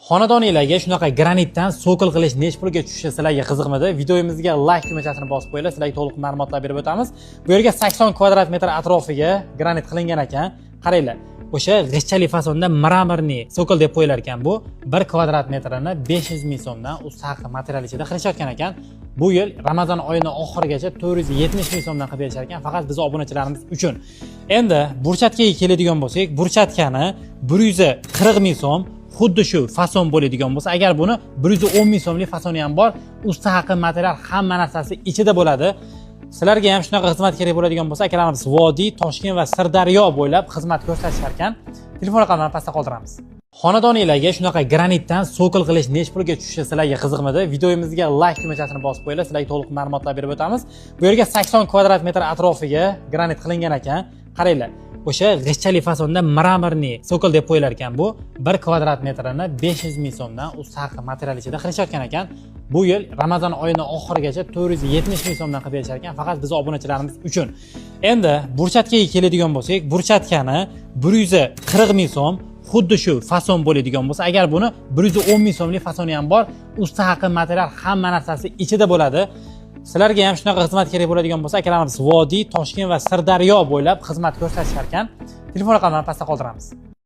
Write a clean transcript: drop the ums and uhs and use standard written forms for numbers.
Xonadoningizga shunaqa granitdan sokol qilish nech pulga tushishi sizlarga qiziqmidi? Videomizga like tugmachasini bosib qo'yinglar, sizlarga to'liq ma'lumotlar berib o'tamiz. Bu yerga 80 kvadrat metr atrofiga granit qilingan ekan. Qaranglar. O'sha g'ishchali fasonda mramorniy sokol deb qo'yilar ekan. Bu 1 kvadrat metrini 500 ming so'mdan ustaqi material ichida qilishayotgan ekan. Bu yil Ramazon oyining oxirigacha 470 ming so'mdan qilib berishar ekan, faqat biz obunachilarimiz uchun. Endi burchatkaga keladigan bo'lsak, burchatkani 140 ming so'm xuddi shu fason bo'ladigan bo'lsa, agar buni 110 ming so'mlik fasoni ham bor, usta haqi material hamma narsasi ichida bo'ladi. Sizlarga ham shunaqa xizmat kerak bo'ladigan bo'lsa, akalarimiz Vodiy, Toshkent va Sirdaryo bo'ylab xizmat ko'rsatishar ekan. Telefon raqamlarini pastda qoldiramiz. Xonadoningizga shunaqa granitdan sokol qilish nech pulga tushishi sizlarga qiziqmidi? Videomizga like tugmachasini bosib qo'yinglar, sizlarga to'liq ma'lumotlar berib o'tamiz. Bu yerga 80 kvadrat metr atrofiga granit qilingan ekan. Qaranglar. O'sha g'ishchali fasonda mramorniy sokol deb qo'yilar ekan. Bu 1 kvadrat metrini 500 ming so'mdan ustaqi material ichida qilishayotgan ekan. Bu yil Ramazon oyining oxirigacha 470 ming so'mdan qilib berishar ekan, faqat biz obunachilarimiz uchun. Endi burchatkaga keladigan bo'lsak, burchatkani 140 ming so'm xuddi shu fason bo'ladigan bo'lsa, agar buni 110 ming so'mlik fasoni ham bor, usta haqi material hamma narsasi ichida bo'ladi. Sizlarga ham shunaqa xizmat kerak bo'ladigan bo'lsa, akalarimiz Vodiy, Toshkent va Sirdaryo bo'ylab xizmat ko'rsatishar ekan. Telefon raqamlarini pastda qoldiramiz.